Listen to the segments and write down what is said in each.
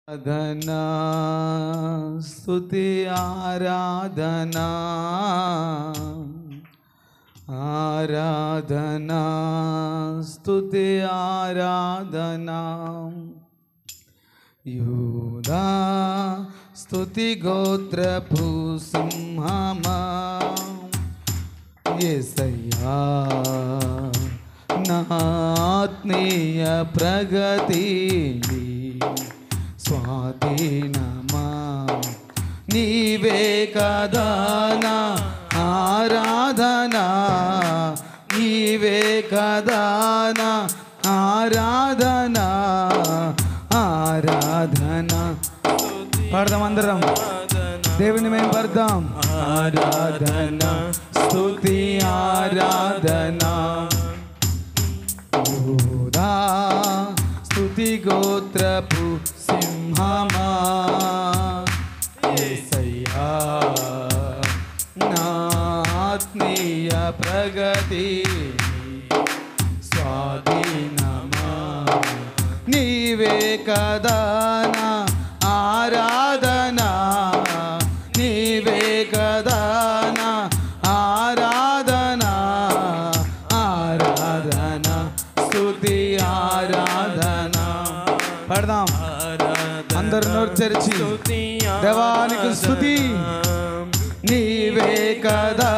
ఆరాధనా స్తుతి ఆరాధనా ఆరాధనా స్తుతి ఆరాధనా యూదా స్తుతి గోత్రపు సింహమా యేసయ్యా నా ఆత్మీయ ప్రగతి స్వాధీనమా నీవే కదా నా ఆరాధనా నీవే కదా నా ఆరాధనా ఆరాధనా పాడదాం అందరం దేవుని మేము పడదాం ఆరాధనా స్తుతి ఆరాధనా యూదా స్తుతి గోత్రపు సింహమా యేసయ్యా నా ఆత్మీయ ప్రగతి స్వాధీనమా నీవే కదా నా ఆరాధనా నీవే కదా నా ఆరాధనా ఆరాధనా స్తుతి ఆరాధనా పడదాం అందరూ నోరు తెరిచి దేవానికి స్తుతి నీవే కదా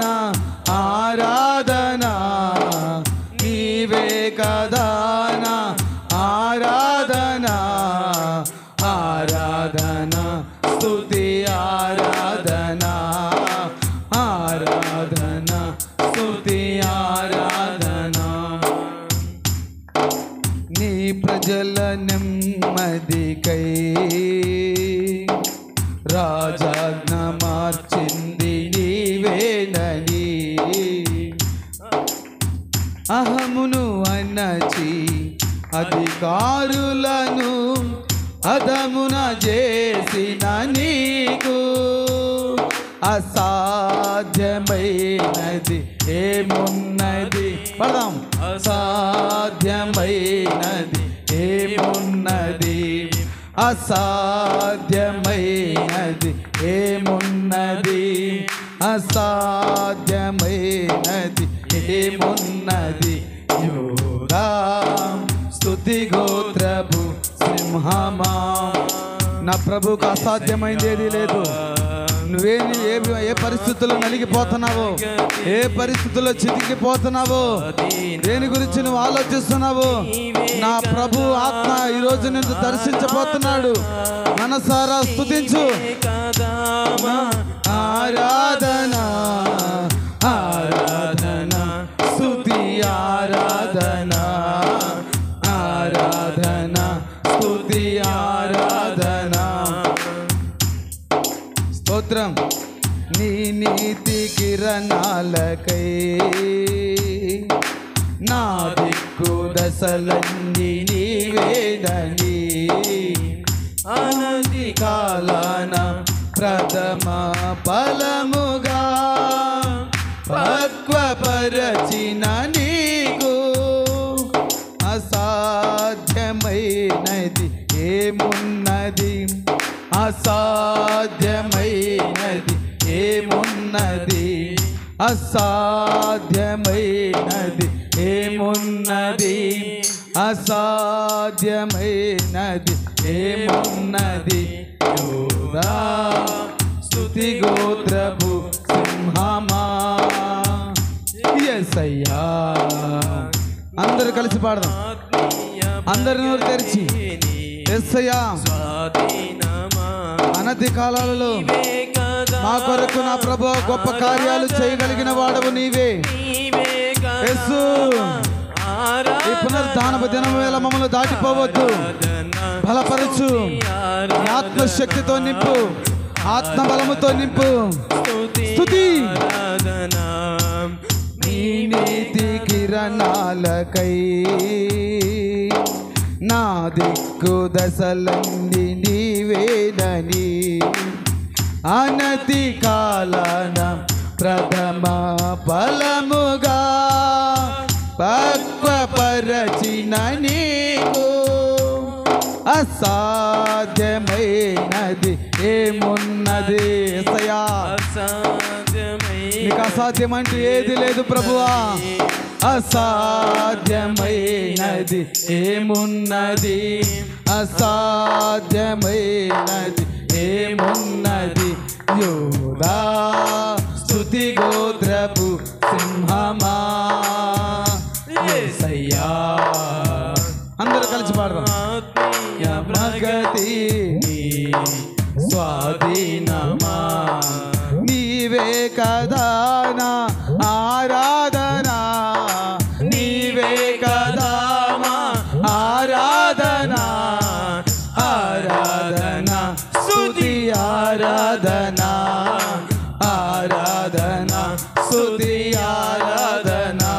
నా ఆరాధనా నీవే కదా నా ఆరాధనా ఆరాధనా స్తుతి ఆరాధనా ఆరాధనా స్తుతి ఆరాధనా నీ ప్రజల నెమ్మదికై రాజాజ్ఞ మార్చింది నీవేనని అహమును అన్నచి అధికారులను అదమున చేసిన నీకు అసాధ్యమైనది ఏమున్నది పడదాం అసాధ్యమైనది ఏమున్నది అసాధ్యమైనది ఏమున్నది అసాధ్యమైనది ఏమున్నది యూదా స్తుతి గోత్రపు సింహమా నా ప్రభువుకు అసాధ్యమైంది ఏది లేదు ఏ పరిస్థితుల్లో నలిగిపోతున్నావో ఏ పరిస్థితుల్లో చితికిపోతున్నావో దేని గురించి నువ్వు ఆలోచిస్తున్నావో నా ప్రభు ఆత్మ ఈరోజు నిన్ను దర్శించబోతున్నాడు మనసారా స్తుతించు ఆరాధనా ఆరాధనా స్తుతి ఆరాధనా ఆరాధనా స్తుతి ఆరాధనా స్తోత్రం నీ నీతి కిరణాలకై నా దిక్కు దశలన్నీ నీవేనని అనంతి కాలాన ప్రథమ ఫలముగా పక్వపరచిన నీకు అసాధ్యమైనది ఏమున్నది అసాధ్యమైనది ఏమున్నది అసాధ్యమైనది ఏమున్నది అసాధ్యమైనది ఏమున్నది యూదా స్తుతి గోత్రపు సింహమా యేసయ్యా అందరూ కలిసి పాడదాం అందరి నోరు తెరిచి యేసయ్యా అనతి కాలాలలో మా కొరకు నా ప్రభు గొప్ప కార్యాలు చేయగలిగిన వాడవు నీవే యేసు ఈ పునరుద్ధానపు దినం వేళ మమ్మల్ని దాటిపోవద్దు బలపరచు ఆత్మశక్తితో నింపు ఆత్మ బలముతో నింపు స్తుతి నీ నీతి కిరణాలకై నా దిక్కు దశలన్నీ నీవేనని అనతి కాలాన ప్రథమ ఫలముగా పక్వపరచిన నీకు అసాధ్యమైనది ఏమున్నది యేసయ్యా. నీకు అసాధ్యం అంటూ ఏది లేదు ప్రభువా. అసాధ్యమైనది ఏమున్నది, అసాధ్యమైనది ఏమున్నది. యోధా స్తుతి గోత్రపు సింహమా యేసయ్యా. అందరూ కలిసి పాడదాం. ప్రగతి స్వాధీనమా నీవే కదా నా ఆరాధనా, నీవే కదా మా ఆరాధనా. ఆరాధనా స్తుతి ఆరాధనా, ఆరాధనా స్తుతి ఆరాధనా.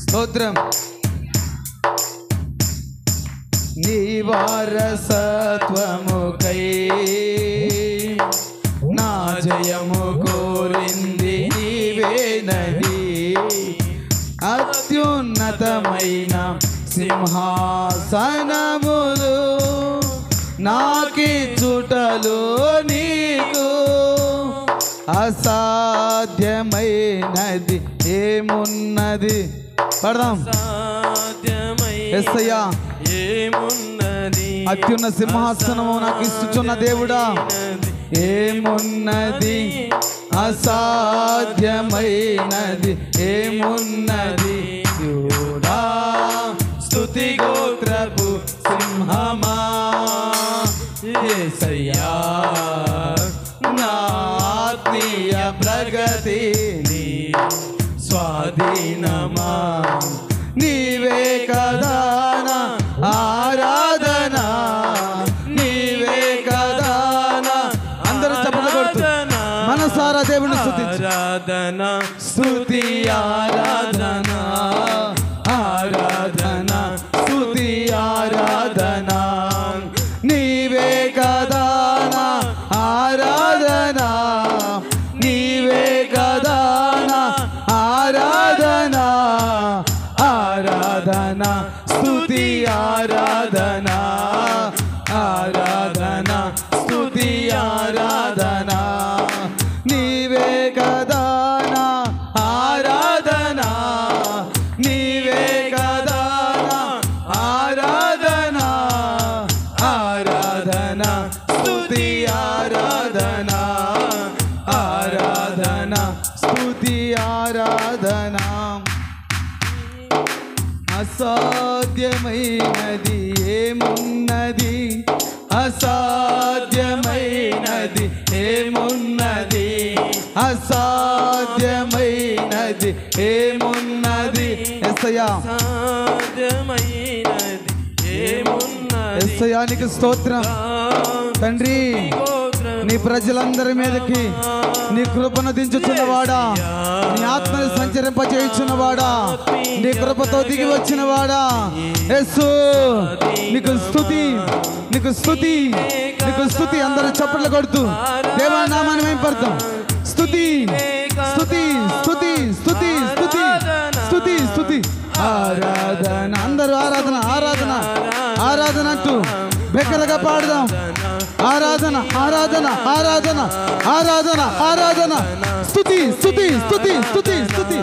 స్తోత్రం. నీ వారసత్వముకై నా జయము కోరింది నీవేనది. అత్యున్నతమైన సింహాసనములు నాకిచ్చుటలో నీకు అసాధ్యమైనది ఏమున్నది. పడదాం. యేసయ్యా అత్యున్న సింహాసనము నాకు ఇస్తున్న దేవుడా ఏమున్నది, అసాధ్యమైనది ఏమున్నది. యూదా స్తుతి గోత్రపు సింహమా యేసయ్యా. నా ఆత్మీయ ప్రగతి నీ స్వాధీనమా నీవే కదా నా ఆరాధనా, నీవే కదా నా. అందరూ చప్పట్లు కొడుతూ మనసారా దేవుని స్తుతించు. ఆరాధనా స్తుతి ఆరాధనా, ఆరాధనా స్తుతి ఆరాధనా. నీవే కదా నా ఆరాధనా, నీవే కదా నా ఆరాధనా. ఆరాధనా స్తుతి ఆరాధనా, ఆరాధనా స్తుతి ఆరాధనా. నీవే కదా నా ఆరాధనా, నీవే కదా నా ఆరాధనా. ఆరాధనా స్తుతి ఆరాధనా, ఆరాధనా స్తుతి ఆరాధనా. అసాధ్యమైనది ఏమున్నది, అసాధ్యమైనది ఏమున్నది, అసాధ్యమైనది ఏమున్నది. యేసయ్యా యేసయ్యా నీకు స్తోత్రం తండ్రి. నీ ప్రజలందరి మీదకి నీ కృపను దించుచున్నవాడా, నీ ఆత్మని సంచరింపచేయుచున్నవాడా, నీ కృపతో దిగి వచ్చినవాడా యేసు నీకు స్తుతి, నీకు స్తుతి, నీకు స్తుతి. అందరూ చప్పట్లు కొడుతూ దేవుని నామాన్ని మహిమపడతాం. స్తుతి స్తుతి స్తుతి స్తుతి స్తుతి స్తుతి స్తుతి. ఆరాధన. అందరూ ఆరాధన ఆరాధన ఆరాధన అంటూ బిగ్గరగా పాడదాం. ఆరాధన ఆరాధన ఆరాధన ఆరాధన ఆరాధన. స్తుతి స్తుతి స్తుతి స్తుతి స్తుతి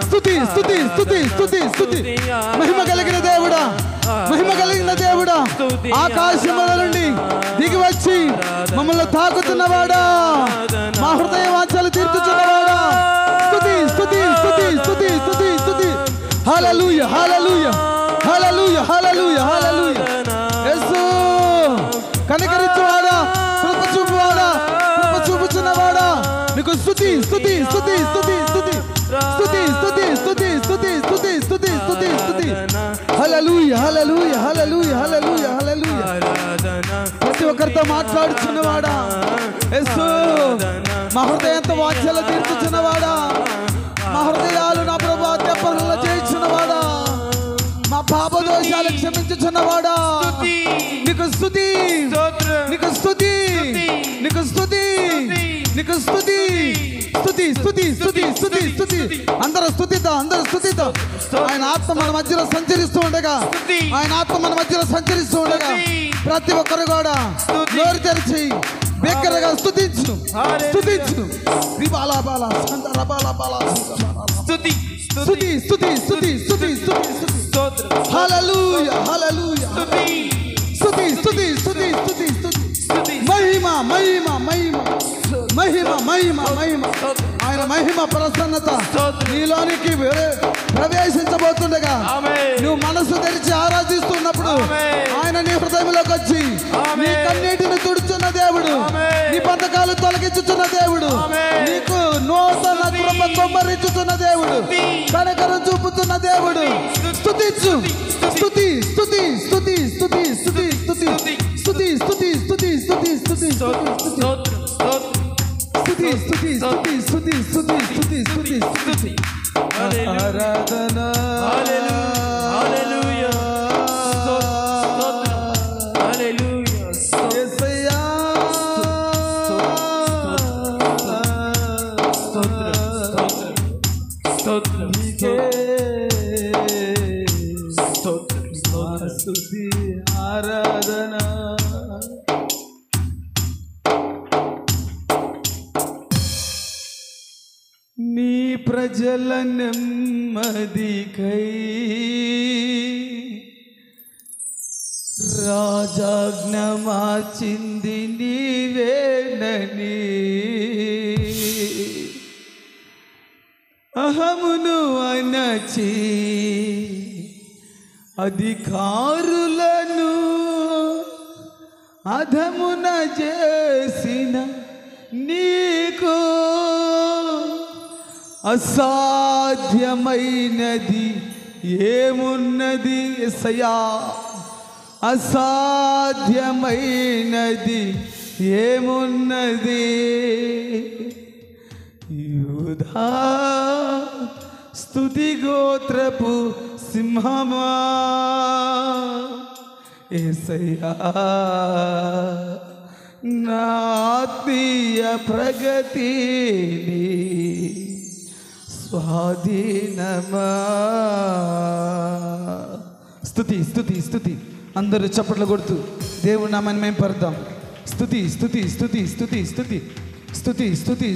స్తుతి స్తుతి స్తుతి స్తుతి స్తుతి. మహిమ కలిగిన దేవుడా, మహిమ కలిగిన దేవుడా, ఆకాశముల నుండి దిగి వచ్చి మమ్మల్ని తాకుతున్నవాడా, మా హృదయ వాంఛలు తీర్చుచున్నవాడా. స్తుతి స్తుతి స్తుతి స్తుతి స్తుతి స్తుతి. హల్లెలూయా హల్లెలూయా హల్లెలూయా హల్లెలూయా హల్లెలూయా. యేసు కనికరించువాడా, కృప చూపువాడా, కృప చూపుచున్నవాడా, నీకు స్తుతి స్తుతి స్తుతి స్తుతి స్తుతి స్తుతి స్తుతి స్తుతి స్తుతి స్తుతి స్తుతి స్తుతి స్తుతి. హల్లెలూయా హల్లెలూయా హల్లెలూయా హల్లెలూయా హల్లెలూయా. ప్రతి ఒక్కరితో మాట్లాడుచున్నవాడా యేసు, మా హృదయంతో వాంఛలు తీర్చుచున్నవాడా, మా హృదయాలు నా ప్రభువా తెప్పల చేయుచున్నవాడా, మా పాప దోషాలు క్షమించుచున్నవాడా, నీకు స్తుతి, నీకు స్తుతి, నీకు స్తుతి, నీకు స్తుతి. స్తుతి స్తుతి స్తుతి స్తుతి స్తుతి. అందరూ స్తుతిద్దాం, అందరూ స్తుతిద్దాం. స్తుతిద్దాం. ఆయన ఆత్మ మన మధ్యలో సంచరిస్తూ ఉండగా, ఆయన ఆత్మ మన మధ్యలో సంచరిస్తూ ఉండగా ప్రతి ఒక్కరు కూడా నోరు తెరిచి బిగ్గరగా స్తుతించు, స్తుతించు. స్తుతి స్తుతి స్తుతి స్తుతి స్తుతి స్తుతి. హల్లెలూయా హల్లెలూయా. స్తుతి స్తుతి స్తుతి స్తుతి స్తుతి. మహిమ మహిమ మహిమ మహిమ మహిమ మహిమ. ఆయన మహిమ ప్రసన్నత నీలోనికి ప్రవేశించబోతుండగా నువ్వు మనసు తెరిచి ఆరాధిస్తున్నప్పుడు ఆయన నీ హృదయంలోకి వచ్చి నీ కన్నీటిని తుడుచున్న దేవుడు, నీ బంధకాలు తొలగించుతున్న దేవుడు, నీకు నూతన కృప కుమ్మరించుతున్న దేవుడు, కనికరం చూపుతున్న దేవుడు. స్తుతించు. స్తుతి స్తుతి స్తుతి స్తుతి స్తుతి స్తుతి స్తుతి స్తుతి స్తుతి స్తుతి స్తుతి స్తుతి స్తుతి స్తుతి స్తుతి స్తుతి స్తుతి స్తుతి స్తుతి. ఆరాధన హల్లెలూయా హల్లెలూయా. యేసయ్యా స్తోత్రం నీకే, స్తుతి ఆరాధన. నీ ప్రజల నెమ్మదికై రాజాజ్ఞ మార్చింది నీవేనని అహమును అనచి అధికారులను అధమున చేసిన నీకు అసాధ్యమైనది ఏమున్నది యేసయ్యా? అసాధ్యమైనది ఏమున్నది? యూదా స్తుతి గోత్రపు సింహమా యేసయ్యా, నా ఆత్మీయ ప్రగతిని స్వాధీనమా. స్తుతి స్తుతి స్తుతి. అందరూ చప్పట్లు కొడుతూ దేవుని నామాన్ని మేము పడదాం. స్తుతి స్తుతి స్తుతి స్తుతి స్తుతి స్తుతి స్తుతి.